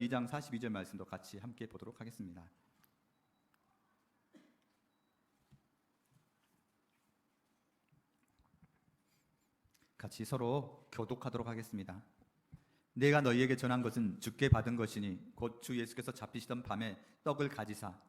2장 42절 말씀도 같이 함께 보도록 하겠습니다. 같이 서로 교독하도록 하겠습니다. 내가 너희에게 전한 것은 주께 받은 것이니 곧 주 예수께서 잡히시던 밤에 떡을 가지사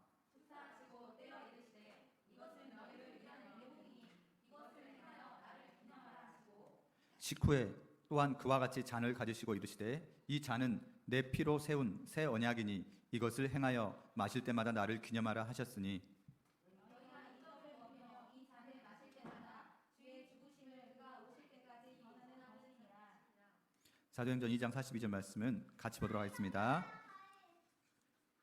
식후에 또한 그와 같이 잔을 가지시고 이르시되 이 잔은 내 피로 세운 새 언약이니 이것을 행하여 마실 때마다 나를 기념하라 하셨으니 사도행전 2장 42절 말씀은 같이 보도록 하겠습니다.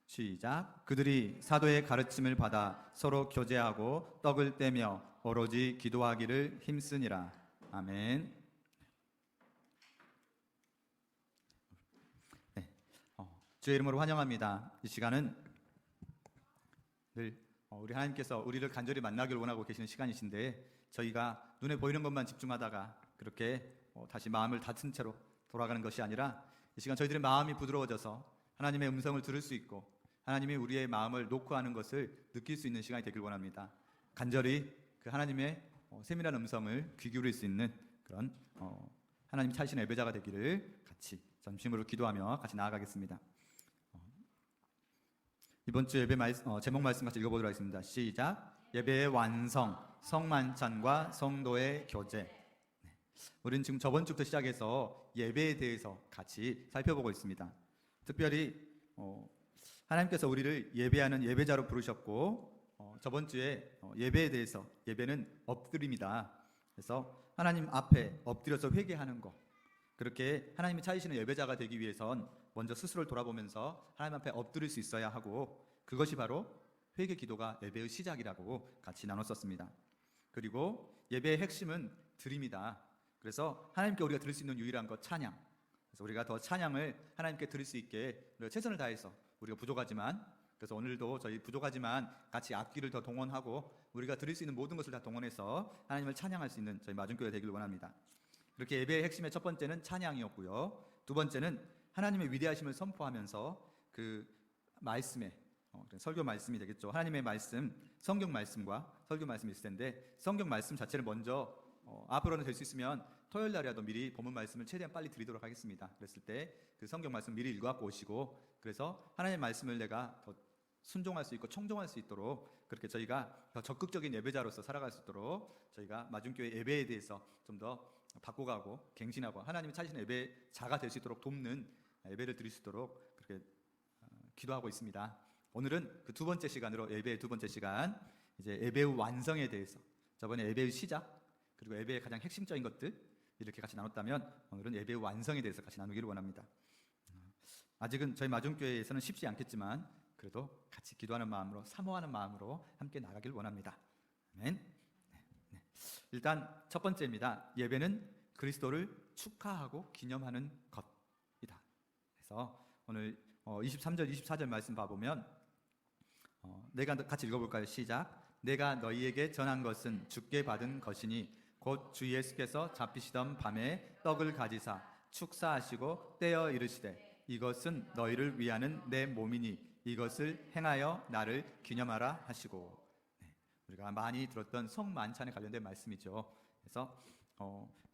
시작. 그들이 사도의 가르침을 받아 서로 교제하고 떡을 떼며 오로지 기도하기를 힘쓰니라. 아멘. 네, 주의 이름으로 환영합니다. 이 시간은 늘 우리 하나님께서 우리를 간절히 만나기를 원하고 계시는 시간이신데 저희가 눈에 보이는 것만 집중하다가 그렇게 다시 마음을 닫은 채로 돌아가는 것이 아니라 이 시간 저희들의 마음이 부드러워져서 하나님의 음성을 들을 수 있고 하나님이 우리의 마음을 놓고 하는 것을 느낄 수 있는 시간이 되길 원합니다. 간절히 그 하나님의 세밀한 음성을 귀 기울일 수 있는 그런 하나님 찾으시는 예배자가 되기를 같이 전심으로 기도하며 같이 나아가겠습니다. 이번 주 예배 제목 말씀 같이 읽어보도록 하겠습니다. 시작. 예배의 완성, 성만찬과 성도의 교제. 우리는 지금 저번 주부터 시작해서 예배에 대해서 같이 살펴보고 있습니다. 특별히 하나님께서 우리를 예배하는 예배자로 부르셨고 저번 주에 예배에 대해서 예배는 엎드림이다. 그래서 하나님 앞에 엎드려서 회개하는 것, 그렇게 하나님이 찾으시는 예배자가 되기 위해선 먼저 스스로를 돌아보면서 하나님 앞에 엎드릴 수 있어야 하고 그것이 바로 회개 기도가 예배의 시작이라고 같이 나눴었습니다. 그리고 예배의 핵심은 드림이다. 그래서 하나님께 우리가 드릴 수 있는 유일한 것 찬양. 그래서 우리가 더 찬양을 하나님께 드릴 수 있게 우리가 최선을 다해서 우리가 부족하지만 그래서 오늘도 저희 부족하지만 같이 악기를 더 동원하고 우리가 드릴 수 있는 모든 것을 다 동원해서 하나님을 찬양할 수 있는 저희 마중교회가 되기를 원합니다. 이렇게 예배의 핵심의 첫 번째는 찬양이었고요. 두 번째는 하나님의 위대하심을 선포하면서 그 말씀에 설교 말씀이 되겠죠. 하나님의 말씀, 성경 말씀과 설교 말씀이 있을 텐데 성경 말씀 자체를 먼저 앞으로는 될 수 있으면 토요일 날이라도 미리 본문 말씀을 최대한 빨리 드리도록 하겠습니다. 그랬을 때 그 성경 말씀 미리 읽어갖고 오시고 그래서 하나님의 말씀을 내가 더 순종할 수 있고 청종할 수 있도록 그렇게 저희가 더 적극적인 예배자로서 살아갈 수 있도록 저희가 마중교회 예배에 대해서 좀 더 바꿔가고 갱신하고 하나님이 찾으시는 예배자가 될 수 있도록 돕는 예배를 드릴 수 있도록 그렇게 기도하고 있습니다. 오늘은 그 두 번째 시간으로 예배의 두 번째 시간 이제 예배의 완성에 대해서 저번에 예배의 시작 그리고 예배의 가장 핵심적인 것들 이렇게 같이 나눴다면 오늘은 예배의 완성에 대해서 같이 나누기를 원합니다. 아직은 저희 마중교회에서는 쉽지 않겠지만 그래도 같이 기도하는 마음으로 사모하는 마음으로 함께 나가길 원합니다. 아멘. 네. 일단 첫 번째입니다. 예배는 그리스도를 축하하고 기념하는 것이다. 그래서 오늘 23절 24절 말씀 봐보면 내가 같이 읽어볼까요? 시작. 내가 너희에게 전한 것은 주께 받은 것이니 곧 주 예수께서 잡히시던 밤에 떡을 가지사 축사하시고 떼어 이르시되 이것은 너희를 위하는 내 몸이니 이것을 행하여 나를 기념하라 하시고. 우리가 많이 들었던 성만찬에 관련된 말씀이죠. 그래서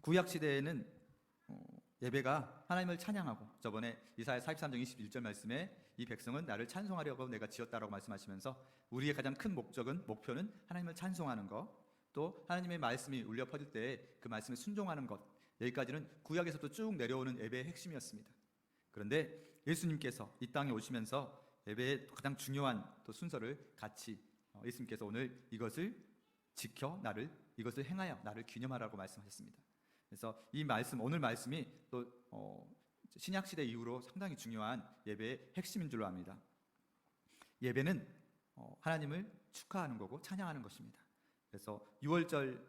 구약 시대에는 예배가 하나님을 찬양하고 저번에 이사야 43장 21절 말씀에 이 백성은 나를 찬송하려고 내가 지었다라고 말씀하시면서 우리의 가장 큰 목표는 하나님을 찬송하는 것, 또 하나님의 말씀이 울려 퍼질 때 그 말씀에 순종하는 것, 여기까지는 구약에서도 쭉 내려오는 예배의 핵심이었습니다. 그런데 예수님께서 이 땅에 오시면서 예배의 가장 중요한 또 순서를 같이 예수님께서 오늘 이것을 지켜 이것을 행하여 나를 기념하라고 말씀하셨습니다. 그래서 이 말씀, 오늘 말씀이 또 신약 시대 이후로 상당히 중요한 예배의 핵심인 줄로 압니다. 예배는 하나님을 축하하는 거고 찬양하는 것입니다. 그래서 유월절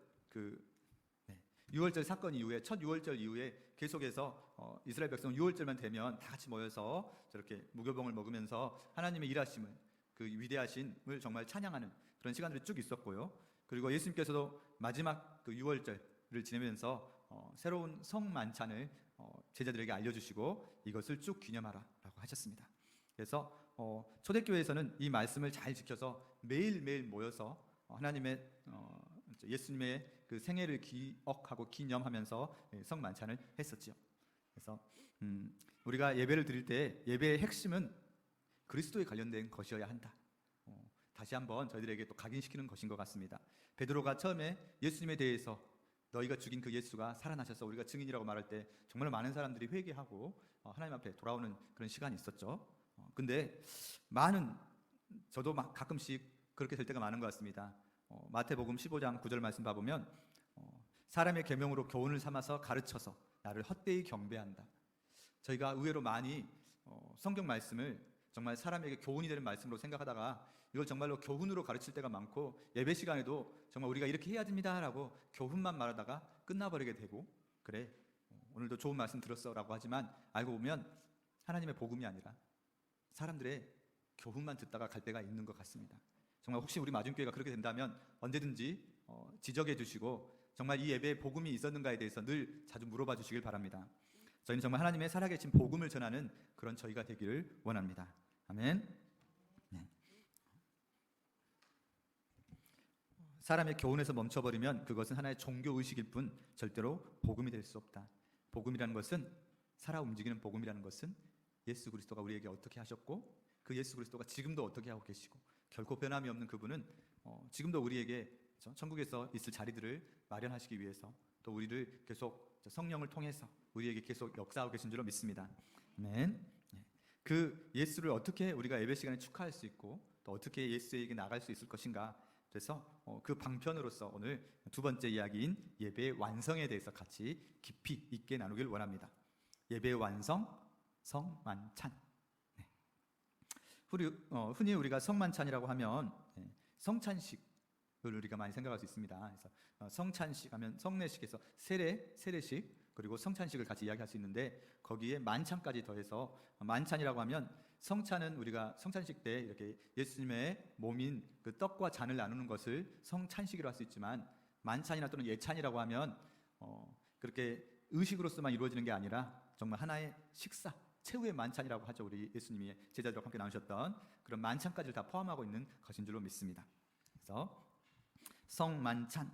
사건 이후에 첫 유월절 이후에 계속해서 이스라엘 백성은 유월절만 되면 다 같이 모여서 저렇게 무교병을 먹으면서 하나님의 일하심을 그 위대하심을 정말 찬양하는 그런 시간들이 쭉 있었고요. 그리고 예수님께서도 마지막 그 유월절을 지내면서 새로운 성만찬을 제자들에게 알려주시고 이것을 쭉 기념하라라고 하셨습니다. 그래서 초대교회에서는 이 말씀을 잘 지켜서 매일매일 모여서 하나님의 예수님의 그 생애를 기억하고 기념하면서 성만찬을 했었지요. 그래서 우리가 예배를 드릴 때 예배의 핵심은 그리스도에 관련된 것이어야 한다. 다시 한번 저희들에게 또 각인시키는 것인 것 같습니다. 베드로가 처음에 예수님에 대해서 너희가 죽인 그 예수가 살아나셔서 우리가 증인이라고 말할 때 정말 많은 사람들이 회개하고 하나님 앞에 돌아오는 그런 시간이 있었죠. 근데 저도 가끔씩 그렇게 될 때가 많은 것 같습니다. 마태복음 15장 9절 말씀 봐보면 사람의 계명으로 교훈을 삼아서 가르쳐서 나를 헛되이 경배한다. 저희가 의외로 많이 성경 말씀을 정말 사람에게 교훈이 되는 말씀으로 생각하다가 이걸 정말로 교훈으로 가르칠 때가 많고 예배 시간에도 정말 우리가 이렇게 해야 됩니다라고 교훈만 말하다가 끝나버리게 되고 그래 오늘도 좋은 말씀 들었어 라고 하지만 알고 보면 하나님의 복음이 아니라 사람들의 교훈만 듣다가 갈 때가 있는 것 같습니다. 정말 혹시 우리 마중교회가 그렇게 된다면 언제든지 지적해 주시고 정말 이 예배에 복음이 있었는가에 대해서 늘 자주 물어봐 주시길 바랍니다. 저희는 정말 하나님의 살아계신 복음을 전하는 그런 저희가 되기를 원합니다. 아멘. 네. 사람의 교훈에서 멈춰버리면 그것은 하나의 종교의식일 뿐 절대로 복음이 될 수 없다. 복음이라는 것은 살아 움직이는 복음이라는 것은 예수 그리스도가 우리에게 어떻게 하셨고 그 예수 그리스도가 지금도 어떻게 하고 계시고 결코 변함이 없는 그분은 지금도 우리에게 천국에서 있을 자리들을 마련하시기 위해서 또 우리를 계속 성령을 통해서 우리에게 계속 역사하고 계신 줄로 믿습니다. 아멘. 그 예수를 어떻게 우리가 예배 시간에 축하할 수 있고 또 어떻게 예수에게 나갈 수 있을 것인가. 그래서 그 방편으로서 오늘 두 번째 이야기인 예배의 완성에 대해서 같이 깊이 있게 나누길 원합니다. 예배의 완성, 성만찬. 네. 흔히 우리가 성만찬이라고 하면 성찬식을 우리가 많이 생각할 수 있습니다. 그래서 성찬식 하면 성례식에서 세례식 그리고 성찬식을 같이 이야기할 수 있는데 거기에 만찬까지 더해서 만찬이라고 하면 성찬은 우리가 성찬식 때 이렇게 예수님의 몸인 그 떡과 잔을 나누는 것을 성찬식이라고 할 수 있지만 만찬이나 또는 예찬이라고 하면 그렇게 의식으로서만 이루어지는 게 아니라 정말 하나의 식사, 최후의 만찬이라고 하죠. 우리 예수님이 제자들과 함께 나누셨던 그런 만찬까지를 다 포함하고 있는 것인 줄로 믿습니다. 그래서 성만찬,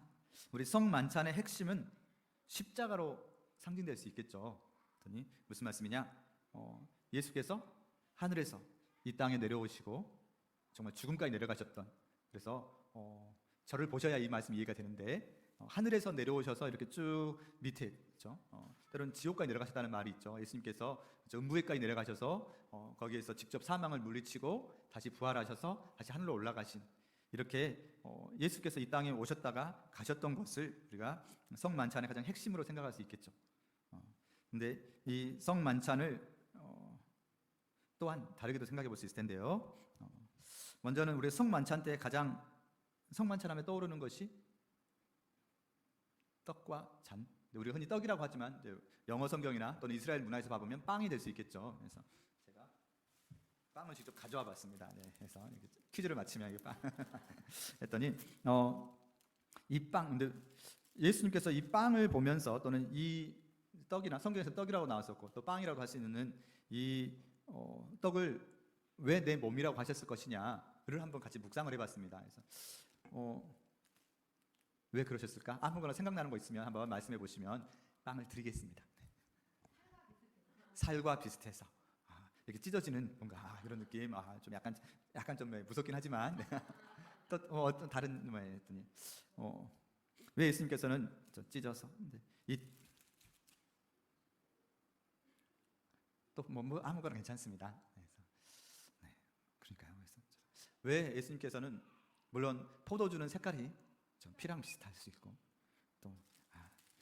우리 성만찬의 핵심은 십자가로 상징될 수 있겠죠. 무슨 말씀이냐? 예수께서 하늘에서 이 땅에 내려오시고 정말 죽음까지 내려가셨던, 그래서 저를 보셔야 이 말씀이 이해가 되는데 하늘에서 내려오셔서 이렇게 쭉 밑에 있죠. 때로는 지옥까지 내려가셨다는 말이 있죠. 예수님께서 음부에까지 내려가셔서 거기에서 직접 사망을 물리치고 다시 부활하셔서 다시 하늘로 올라가신, 이렇게 예수께서 이 땅에 오셨다가 가셨던 것을 우리가 성만찬의 가장 핵심으로 생각할 수 있겠죠. 근데 이 성만찬을 또한 다르게도 생각해 볼 수 있을 텐데요. 먼저는 우리 성만찬 때 가장 성만찬하면 떠오르는 것이 떡과 잔. 우리 흔히 떡이라고 하지만 이제 영어 성경이나 또는 이스라엘 문화에서 봐보면 빵이 될 수 있겠죠. 그래서 제가 빵을 직접 가져와 봤습니다. 네, 그래서 퀴즈를 맞히면 이게 빵 했더니 이 빵, 근데 예수님께서 이 빵을 보면서 또는 이 떡이나 성경에서 떡이라고 나왔었고 또 빵이라고 할 수 있는 이 떡을 왜 내 몸이라고 하셨을 것이냐를 한번 같이 묵상을 해봤습니다. 그래서 왜 그러셨을까? 아무거나 생각나는 거 있으면 한번 말씀해 보시면 빵을 드리겠습니다. 살과 비슷해서 이렇게 찢어지는 뭔가 이런 느낌, 좀 약간 좀 무섭긴 하지만 또 어떤 다른 했더니 왜 예수님께서는 찢어서 뭐 아무거나 괜찮습니다. 그래서 그러니까요. 그래서 왜 예수님께서는 물론 포도주는 색깔이 좀 피랑 비슷할 수 있고 또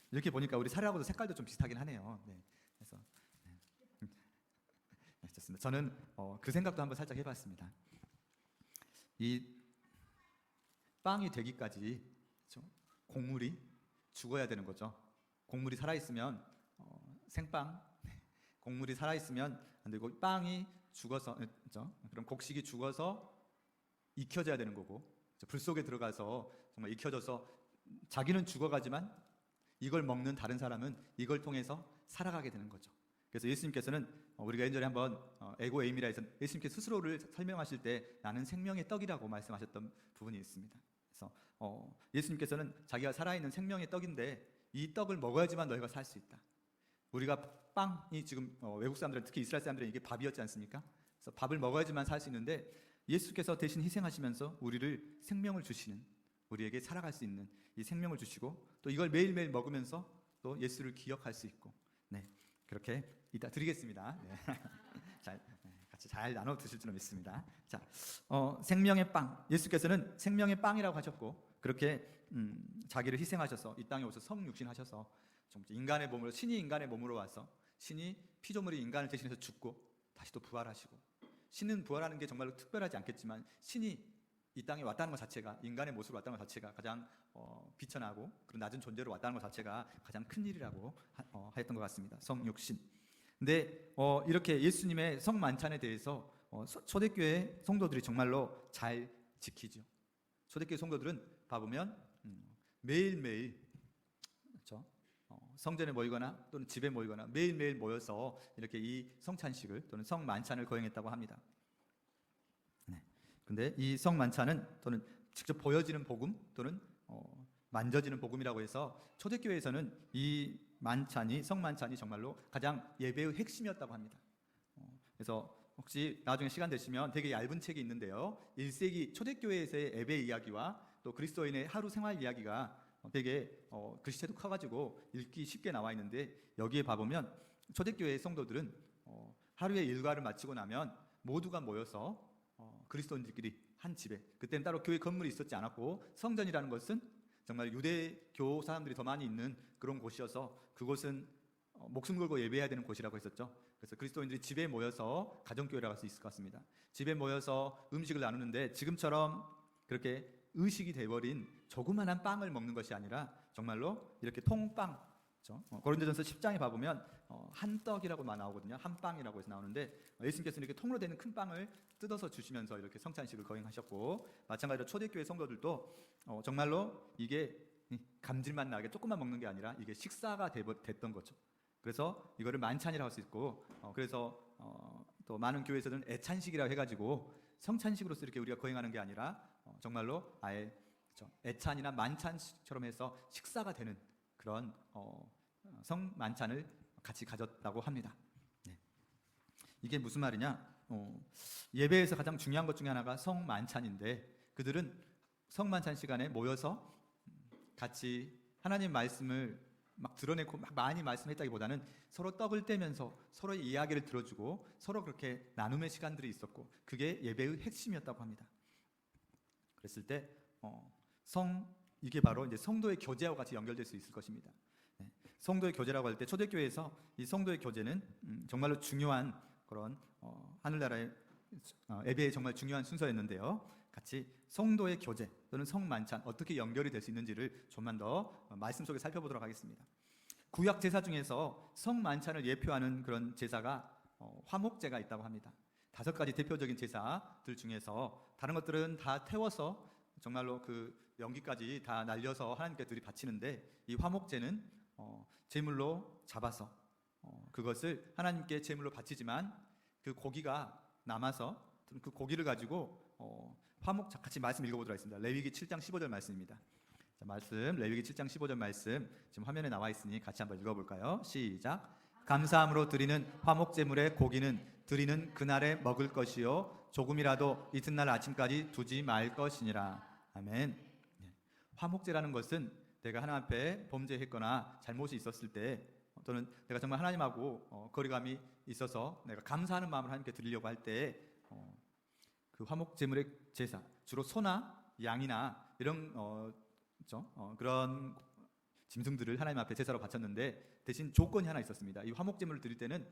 이렇게 보니까 우리 사례하고도 색깔도 좀 비슷하긴 하네요. 네, 그래서 네, 좋습니다. 저는 그 생각도 한번 살짝 해봤습니다. 이 빵이 되기까지 곡물이 죽어야 되는 거죠. 곡물이 살아있으면 생빵, 곡물이 살아있으면 안 되고 빵이 죽어서, 그렇죠? 그럼 곡식이 죽어서 익혀져야 되는 거고 불 속에 들어가서 정말 익혀져서 자기는 죽어가지만 이걸 먹는 다른 사람은 이걸 통해서 살아가게 되는 거죠. 그래서 예수님께서는 우리가 예전에 한번 에고 에이미라 해서 예수님께서 스스로를 설명하실 때 나는 생명의 떡이라고 말씀하셨던 부분이 있습니다. 그래서 예수님께서는 자기가 살아있는 생명의 떡인데 이 떡을 먹어야지만 너희가 살 수 있다. 우리가 빵이 지금 외국 사람들은 특히 이스라엘 사람들은 이게 밥이었지 않습니까? 그래서 밥을 먹어야지만 살 수 있는데 예수께서 대신 희생하시면서 우리를 생명을 주시는, 우리에게 살아갈 수 있는 이 생명을 주시고 또 이걸 매일매일 먹으면서 또 예수를 기억할 수 있고, 네, 그렇게 이따 드리겠습니다. 네. 같이 잘 나눠 드실 줄 믿습니다. 자, 생명의 빵, 예수께서는 생명의 빵이라고 하셨고 그렇게 자기를 희생하셔서 이 땅에 오셔서 성육신하셔서 인간의 몸으로, 신이 인간의 몸으로 와서 신이 피조물이 인간을 대신해서 죽고 다시 또 부활하시고, 신은 부활하는 게 정말로 특별하지 않겠지만 신이 이 땅에 왔다는 것 자체가, 인간의 모습으로 왔다는 것 자체가 가장 비천하고 그런 낮은 존재로 왔다는 것 자체가 가장 큰 일이라고 하였던 것 같습니다. 성육신. 근데 이렇게 예수님의 성만찬에 대해서 초대교회 성도들이 정말로 잘 지키죠. 초대교회 성도들은 봐보면 매일매일 그렇죠? 성전에 모이거나 또는 집에 모이거나 매일매일 모여서 이렇게 이 성찬식을 또는 성만찬을 거행했다고 합니다. 네. 근데 이 성만찬은 또는 직접 보여지는 복음 또는 만져지는 복음이라고 해서 초대교회에서는 이 만찬이, 성만찬이 정말로 가장 예배의 핵심이었다고 합니다. 그래서 혹시 나중에 시간 되시면 되게 얇은 책이 있는데요, 1세기 초대교회에서의 예배 이야기와 또 그리스도인의 하루 생활 이야기가 되게 글씨체도 커가지고 읽기 쉽게 나와 있는데, 여기에 봐보면 초대교회의 성도들은 하루의 일과를 마치고 나면 모두가 모여서 그리스도인들끼리 한 집에, 그때는 따로 교회 건물이 있었지 않았고 성전이라는 것은 정말 유대교 사람들이 더 많이 있는 그런 곳이어서 그곳은 목숨 걸고 예배해야 되는 곳이라고 했었죠. 그래서 그리스도인들이 집에 모여서 가정교회라고 할 수 있을 것 같습니다. 집에 모여서 음식을 나누는데 지금처럼 그렇게 의식이 돼버린 조그만한 빵을 먹는 것이 아니라 정말로 이렇게 통빵, 그렇죠? 고린도전서 10장에 봐보면 한 떡이라고만 나오거든요. 한 빵이라고 해서 나오는데 예수님께서는 이렇게 통으로 되는 큰 빵을 뜯어서 주시면서 이렇게 성찬식을 거행하셨고, 마찬가지로 초대교회 성도들도 정말로 이게 감질만 나게 조금만 먹는 게 아니라 이게 식사가 됐던 거죠. 그래서 이거를 만찬이라고 할 수 있고, 그래서 또 많은 교회에서는 애찬식이라고 해가지고 성찬식으로서 이렇게 우리가 거행하는 게 아니라 정말로 아예 애찬이나 만찬처럼 해서 식사가 되는 그런 성만찬을 같이 가졌다고 합니다. 네. 이게 무슨 말이냐? 예배에서 가장 중요한 것 중에 하나가 성만찬인데, 그들은 성만찬 시간에 모여서 같이 하나님 말씀을 막 드러내고 막 많이 말씀했다기보다는 서로 떡을 떼면서 서로의 이야기를 들어주고 서로 그렇게 나눔의 시간들이 있었고, 그게 예배의 핵심이었다고 합니다. 그랬을 때 이게 바로 이제 성도의 교제와 같이 연결될 수 있을 것입니다. 네. 성도의 교제라고 할 때 초대교회에서 이 성도의 교제는 정말로 중요한 그런 하늘나라의 예배의 정말 중요한 순서였는데요, 같이 성도의 교제 또는 성만찬 어떻게 연결이 될 수 있는지를 좀만 더 말씀 속에 살펴보도록 하겠습니다. 구약 제사 중에서 성만찬을 예표하는 그런 제사가 화목제가 있다고 합니다. 5가지 대표적인 제사들 중에서 다른 것들은 다 태워서 정말로 그 연기까지 다 날려서 하나님께 바치는데, 이 화목제는 제물로 잡아서 그것을 하나님께 제물로 바치지만 그 고기가 남아서 그 고기를 가지고 같이 말씀 읽어보도록 하겠습니다. 레위기 7장 15절 말씀입니다. 자, 말씀 레위기 7장 15절 말씀 지금 화면에 나와 있으니 같이 한번 읽어볼까요? 시작. 감사함으로 드리는 화목제물의 고기는 드리는 그날에 먹을 것이요 조금이라도 이튿날 아침까지 두지 말 것이니라. 아멘. 네. 화목제라는 것은 내가 하나님 앞에 범죄했거나 잘못이 있었을 때, 또는 내가 정말 하나님하고 거리감이 있어서 내가 감사하는 마음을 하나님께 드리려고 할 때 그 화목제물의 제사, 주로 소나 양이나 이런 그런 짐승들을 하나님 앞에 제사로 바쳤는데, 대신 조건이 하나 있었습니다. 이 화목제물을 드릴 때는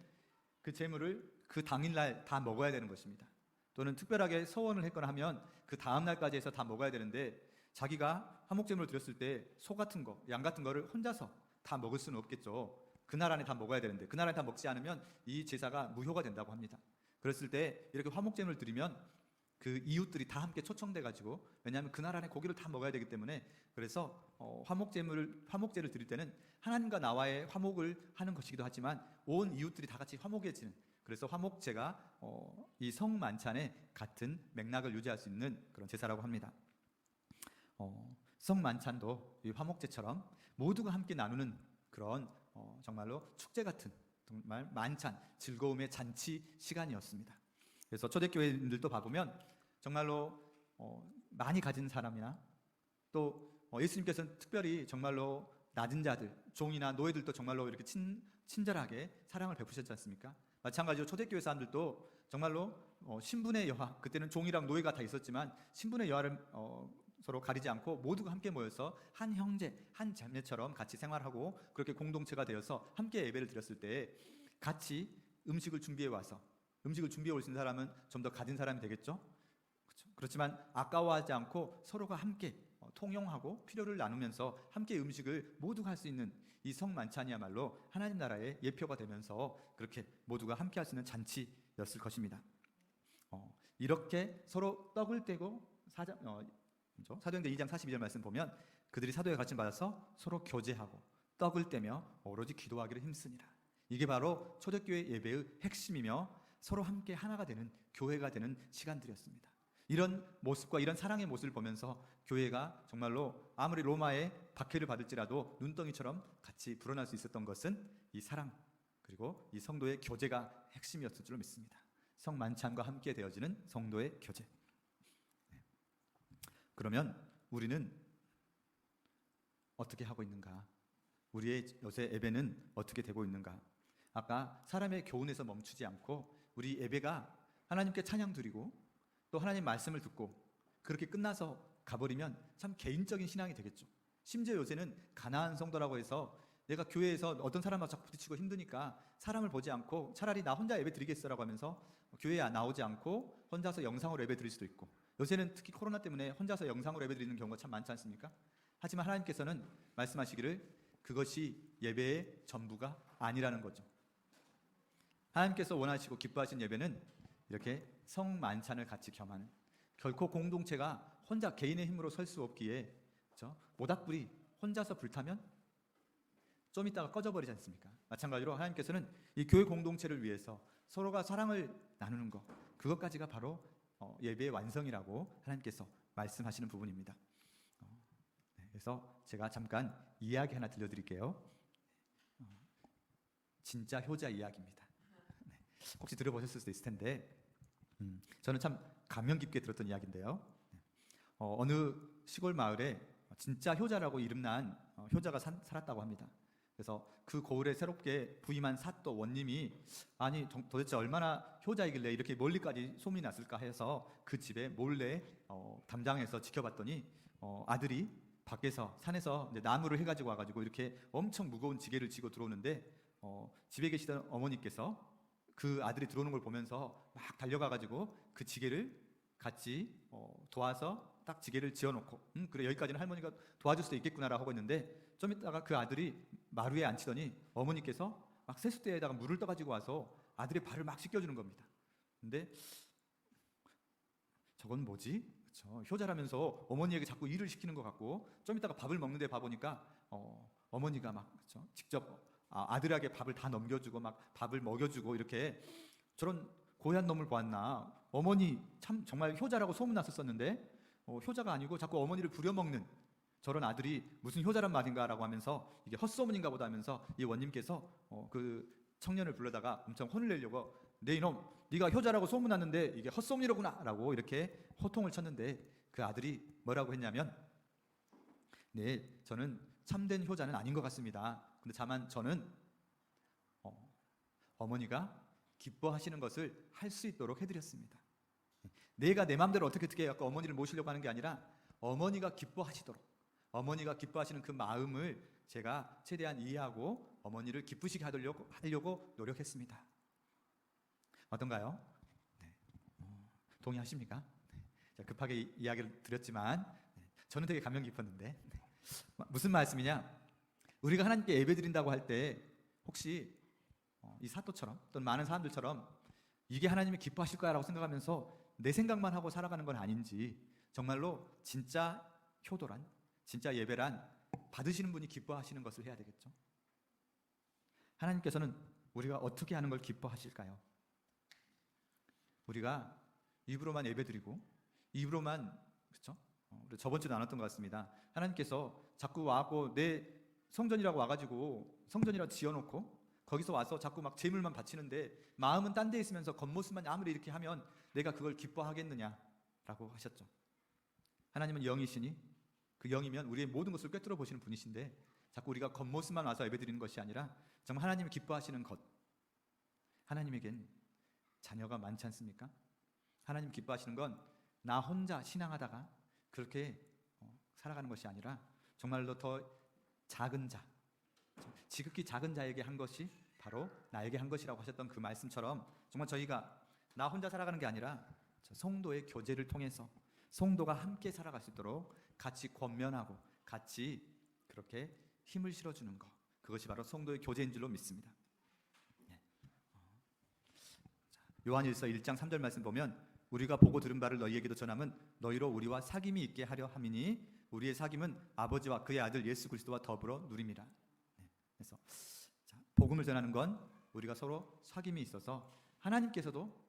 그 제물을 그 당일날 다 먹어야 되는 것입니다. 또는 특별하게 서원을 했거나 하면 그 다음 날까지 해서 다 먹어야 되는데, 자기가 화목제물을 드렸을 때 소 같은 거, 양 같은 거를 혼자서 다 먹을 수는 없겠죠. 그날 안에 다 먹어야 되는데 그날 안에 다 먹지 않으면 이 제사가 무효가 된다고 합니다. 그랬을 때 이렇게 화목제물을 드리면 그 이웃들이 다 함께 초청돼 가지고, 왜냐하면 그날 안에 고기를 다 먹어야 되기 때문에, 그래서 화목제를 드릴 때는 하나님과 나와의 화목을 하는 것이기도 하지만 온 이웃들이 다 같이 화목해지는, 그래서 화목제가 이 성만찬의 같은 맥락을 유지할 수 있는 그런 제사라고 합니다. 성만찬도 이 화목제처럼 모두가 함께 나누는 그런 정말로 축제 같은, 정말 만찬, 즐거움의 잔치 시간이었습니다. 그래서 초대교회인들도 봐보면 정말로 많이 가진 사람이나 또 예수님께서는 특별히 정말로 낮은 자들, 종이나 노예들도 정말로 이렇게 친절하게 사랑을 베푸셨지 않습니까? 마찬가지로 초대교회 사람들도 정말로 신분의 여하, 그때는 종이랑 노예가 다 있었지만 신분의 여하를 서로 가리지 않고 모두가 함께 모여서 한 형제, 한 자매처럼 같이 생활하고, 그렇게 공동체가 되어서 함께 예배를 드렸을 때 같이 음식을 준비해 와서, 음식을 준비해 올 수 있는 사람은 좀 더 가진 사람이 되겠죠? 그렇지만 아까워하지 않고 서로가 함께 통용하고 필요를 나누면서 함께 음식을 모두가 할 수 있는 이 성만찬이야말로 하나님 나라의 예표가 되면서 그렇게 모두가 함께 할 수 있는 잔치였을 것입니다. 이렇게 서로 떡을 떼고 사도행전 2장 42절 말씀 보면 그들이 사도의 가르침 받아서 서로 교제하고 떡을 떼며 오로지 기도하기를 힘쓰니라. 이게 바로 초대교회 예배의 핵심이며 서로 함께 하나가 되는, 교회가 되는 시간들이었습니다. 이런 모습과 이런 사랑의 모습을 보면서 교회가 정말로 아무리 로마의 박해를 받을지라도 눈덩이처럼 같이 불어날 수 있었던 것은 이 사랑, 그리고 이 성도의 교제가 핵심이었을 줄로 믿습니다. 성만찬과 함께 되어지는 성도의 교제. 그러면 우리는 어떻게 하고 있는가? 우리의 요새 예배는 어떻게 되고 있는가? 아까 사람의 교훈에서 멈추지 않고 우리 예배가 하나님께 찬양 드리고 또 하나님 말씀을 듣고 그렇게 끝나서 가버리면 참 개인적인 신앙이 되겠죠. 심지어 요새는 가나안 성도라고 해서 내가 교회에서 어떤 사람하고 자꾸 부딪히고 힘드니까 사람을 보지 않고 차라리 나 혼자 예배 드리겠어라고 하면서 교회에 나오지 않고 혼자서 영상으로 예배 드릴 수도 있고, 요새는 특히 코로나 때문에 혼자서 영상으로 예배 드리는 경우가 참 많지 않습니까? 하지만 하나님께서는 말씀하시기를 그것이 예배의 전부가 아니라는 거죠. 하나님께서 원하시고 기뻐하신 예배는 이렇게 성만찬을 같이 겸하는, 결코 공동체가 혼자 개인의 힘으로 설 수 없기에, 그렇죠? 모닥불이 혼자서 불타면 좀 있다가 꺼져버리지 않습니까? 마찬가지로 하나님께서는 이 교회 공동체를 위해서 서로가 사랑을 나누는 것, 그것까지가 바로 예배의 완성이라고 하나님께서 말씀하시는 부분입니다. 그래서 제가 잠깐 이야기 하나 들려드릴게요. 진짜 효자 이야기입니다. 혹시 들어보셨을 수도 있을 텐데 저는 참 감명 깊게 들었던 이야기인데요. 어느 시골 마을에 진짜 효자라고 이름난 효자가 살았다고 합니다. 그래서 그 고을에 새롭게 부임한 사또 원님이 아니 도대체 얼마나 효자이길래 이렇게 멀리까지 소문이 났을까 해서 그 집에 몰래 담장에서 지켜봤더니 아들이 밖에서 산에서 나무를 해가지고 와가지고 이렇게 엄청 무거운 지게를 지고 들어오는데 집에 계시던 어머니께서 그 아들이 들어오는 걸 보면서 막 달려가가지고 그 지게를 같이 도와서 딱 지게를 지어놓고 그래 여기까지는 할머니가 도와줄 수도 있겠구나라고 하고 있는데, 좀 있다가 그 아들이 마루에 앉히더니 어머니께서 막 세숫대에다가 물을 떠가지고 와서 아들의 발을 막 씻겨주는 겁니다. 근데 저건 뭐지? 그렇죠? 효자라면서 어머니에게 자꾸 일을 시키는 것 같고, 좀 있다가 밥을 먹는데 봐보니까 어머니가 막 그렇죠? 직접 아들에게 밥을 다 넘겨주고 막 밥을 먹여주고, 이렇게 저런 고얀 놈을 보았나, 어머니 참 정말 효자라고 소문났었었는데 효자가 아니고 자꾸 어머니를 부려먹는 저런 아들이 무슨 효자란 말인가라고 하면서 이게 헛소문인가 보다 하면서 이 원님께서 그 청년을 불러다가 엄청 혼을 내려고 네 이놈 네가 효자라고 소문났는데 이게 헛소문이로구나 라고 이렇게 호통을 쳤는데, 그 아들이 뭐라고 했냐면 네 저는 참된 효자는 아닌 것 같습니다. 근데 다만 저는 어머니가 기뻐하시는 것을 할 수 있도록 해드렸습니다. 내가 내 마음대로 어떻게 해서 어머니를 모시려고 하는 게 아니라 어머니가 기뻐하시도록, 어머니가 기뻐하시는 그 마음을 제가 최대한 이해하고 어머니를 기쁘시게 하려고 노력했습니다. 어떤가요? 네. 동의하십니까? 네. 급하게 이야기를 드렸지만 저는 되게 감명 깊었는데 무슨 말씀이냐? 우리가 하나님께 예배드린다고 할 때 혹시 이 사또처럼 또는 많은 사람들처럼 이게 하나님이 기뻐하실 거야라고 생각하면서 내 생각만 하고 살아가는 건 아닌지, 정말로 진짜 효도란, 진짜 예배란 받으시는 분이 기뻐하시는 것을 해야 되겠죠. 하나님께서는 우리가 어떻게 하는 걸 기뻐하실까요? 우리가 입으로만 예배드리고 입으로만, 그렇죠? 우리 저번 주에 나눴던 것 같습니다. 하나님께서 자꾸 와고 내 성전이라고 와가지고 성전이라고 지어놓고 거기서 와서 자꾸 막 제물만 바치는데 마음은 딴 데 있으면서 겉모습만 아무리 이렇게 하면 내가 그걸 기뻐하겠느냐라고 하셨죠. 하나님은 영이시니 그 영이면 우리의 모든 것을 꿰뚫어 보시는 분이신데 자꾸 우리가 겉모습만 와서 예배드리는 것이 아니라 정말 하나님이 기뻐하시는 것, 하나님에겐 자녀가 많지 않습니까? 하나님 기뻐하시는 건 나 혼자 신앙하다가 그렇게 살아가는 것이 아니라 정말로 더 작은 자, 지극히 작은 자에게 한 것이 바로 나에게 한 것이라고 하셨던 그 말씀처럼 정말 저희가 나 혼자 살아가는 게 아니라 성도의 교제를 통해서 성도가 함께 살아갈 수 있도록 같이 권면하고 같이 그렇게 힘을 실어주는 것, 그것이 바로 성도의 교제인 줄로 믿습니다. 요한일서 1장 3절 말씀 보면 우리가 보고 들은 바를 너희에게도 전함은 너희로 우리와 사귐이 있게 하려 함이니 우리의 사귐은 아버지와 그의 아들 예수 그리스도와 더불어 누림이라. 그래서 복음을 전하는 건 우리가 서로 사귐이 있어서 하나님께서도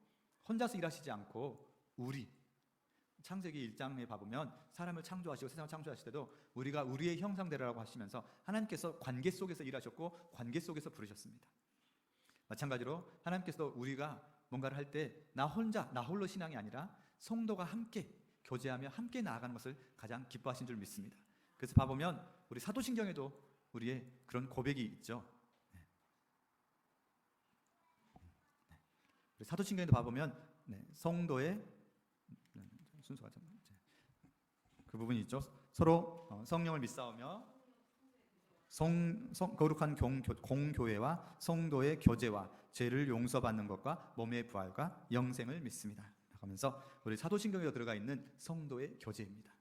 혼자서 일하시지 않고 우리 창세기 1장에 봐보면 사람을 창조하시고 세상을 창조하실 때도 우리가 우리의 형상대로라고 하시면서 하나님께서 관계 속에서 일하셨고 관계 속에서 부르셨습니다. 마찬가지로 하나님께서도 우리가 뭔가를 할 때 나 혼자 나 홀로 신앙이 아니라 성도가 함께 교제하며 함께 나아가는 것을 가장 기뻐하신 줄 믿습니다. 그래서 봐보면 우리 사도신경에도 우리의 그런 고백이 있죠. 우리 사도신경에도 봐보면 성도의 순서가 그 부분이 있죠. 서로 성령을 믿사오며 거룩한 공교회와 성도의 교제와 죄를 용서받는 것과 몸의 부활과 영생을 믿습니다 하면서 우리 사도신경에 들어가 있는 성도의 교제입니다.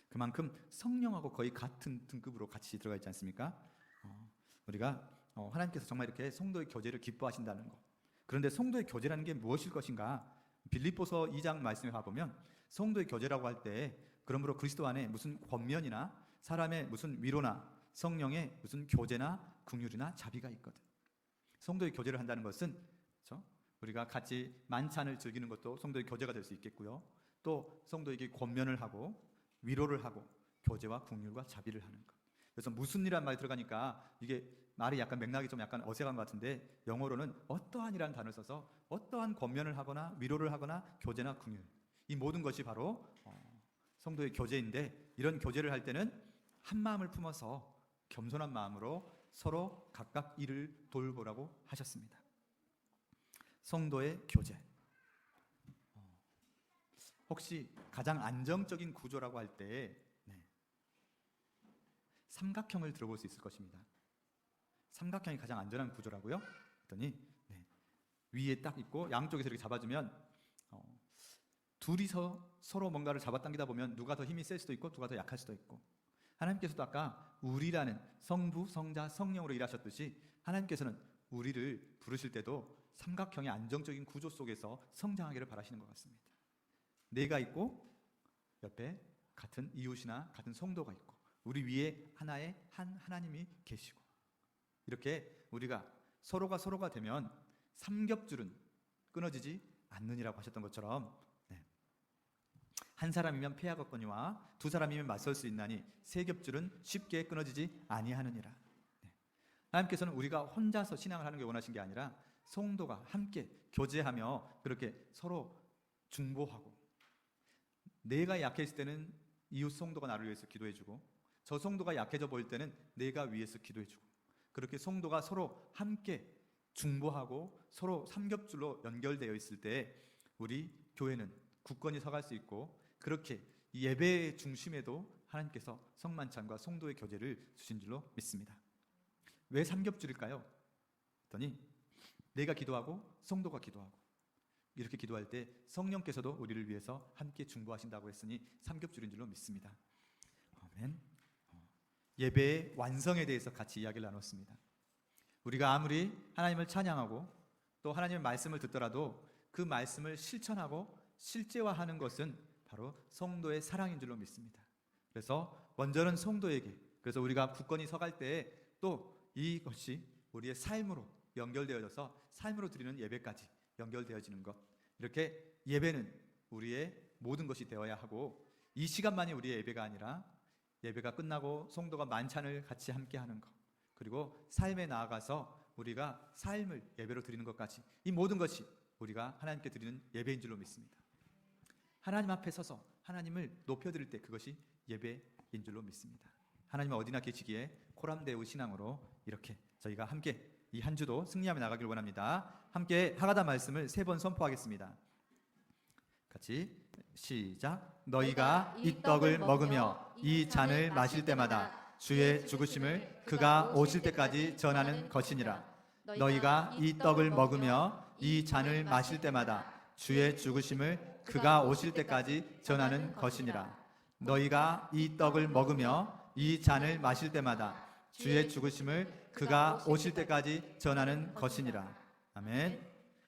그만큼 성령하고 거의 같은 등급으로 같이 들어가 있지 않습니까? 우리가 하나님께서 정말 이렇게 성도의 교제를 기뻐하신다는 것. 그런데 성도의 교제라는 게 무엇일 것인가? 빌립보서 2장 말씀에 가보면 성도의 교제라고 할 때 그러므로 그리스도 안에 무슨 권면이나 사람의 무슨 위로나 성령의 무슨 교제나 긍휼이나 자비가 있거든. 성도의 교제를 한다는 것은 그렇죠? 우리가 같이 만찬을 즐기는 것도 성도의 교제가 될 수 있겠고요. 또 성도에게 권면을 하고 위로를 하고 교제와 긍휼과 자비를 하는 것. 그래서 무슨 이란 말이 들어가니까 이게 말이 약간 맥락이 좀 약간 어색한 것 같은데 영어로는 어떠한이라는 단어를 써서 어떠한 권면을 하거나 위로를 하거나 교제나 긍휼, 이 모든 것이 바로 성도의 교제인데 이런 교제를 할 때는 한 마음을 품어서 겸손한 마음으로 서로 각각 이를 돌보라고 하셨습니다. 성도의 교제. 혹시 가장 안정적인 구조라고 할 때 삼각형을 들어볼 수 있을 것입니다. 삼각형이 가장 안전한 구조라고요? 그랬더니 위에 딱 있고 양쪽에서 이렇게 잡아주면 둘이서 서로 뭔가를 잡아당기다 보면 누가 더 힘이 셀 수도 있고 누가 더 약할 수도 있고, 하나님께서도 아까 우리라는 성부, 성자, 성령으로 일하셨듯이 하나님께서는 우리를 부르실 때도 삼각형의 안정적인 구조 속에서 성장하기를 바라시는 것 같습니다. 내가 있고 옆에 같은 이웃이나 같은 성도가 있고 우리 위에 하나의 한 하나님이 계시고, 이렇게 우리가 서로가 되면 삼겹줄은 끊어지지 않느니라고 하셨던 것처럼 한 사람이면 패하겠거니와 두 사람이면 맞설 수 있나니 세 겹줄은 쉽게 끊어지지 아니하느니라. 하나님께서는 우리가 혼자서 신앙을 하는 게 원하신 게 아니라 성도가 함께 교제하며 그렇게 서로 중보하고, 내가 약해질 때는 이웃 성도가 나를 위해서 기도해주고 저 성도가 약해져 보일 때는 내가 위해서 기도해주고, 그렇게 성도가 서로 함께 중보하고 서로 삼겹줄로 연결되어 있을 때 우리 교회는 굳건히 서갈 수 있고, 그렇게 예배의 중심에도 하나님께서 성만찬과 성도의 교제를 주신 줄로 믿습니다. 왜 삼겹줄일까요? 그랬더니 내가 기도하고 성도가 기도하고 이렇게 기도할 때 성령께서도 우리를 위해서 함께 중보하신다고 했으니 삼겹줄인 줄로 믿습니다. 아멘. 예배의 완성에 대해서 같이 이야기를 나눴습니다. 우리가 아무리 하나님을 찬양하고 또 하나님의 말씀을 듣더라도 그 말씀을 실천하고 실제화하는 것은 바로 성도의 사랑인 줄로 믿습니다. 그래서 먼저는 성도에게, 그래서 우리가 굳건히 서갈 때 또 이것이 우리의 삶으로 연결되어져서 삶으로 드리는 예배까지 연결되어지는 것, 이렇게 예배는 우리의 모든 것이 되어야 하고, 이 시간만이 우리의 예배가 아니라 예배가 끝나고 성도가 만찬을 같이 함께 하는 것, 그리고 삶에 나아가서 우리가 삶을 예배로 드리는 것까지, 이 모든 것이 우리가 하나님께 드리는 예배인 줄로 믿습니다. 하나님 앞에 서서 하나님을 높여드릴 때 그것이 예배인 줄로 믿습니다. 하나님은 어디나 계시기에 코람데우 신앙으로 이렇게 저희가 함께 이 한 주도 승리하며 나가길 원합니다. 함께 하가다 말씀을 3번 선포하겠습니다. 같이 시작. 너희가 이 떡을 먹으며 이 잔을 마실 때마다 주의 죽으심을 그가 오실 때까지 전하는 것이니라. 너희가 이 떡을 먹으며 이 잔을 마실 때마다 주의 죽으심을 그가 오실 때까지 전하는 것이니라. 너희가 이 떡을 먹으며 이 잔을 마실 때마다 주의 죽으심을 그가 오실 때까지 전하는 것이니라. 아멘.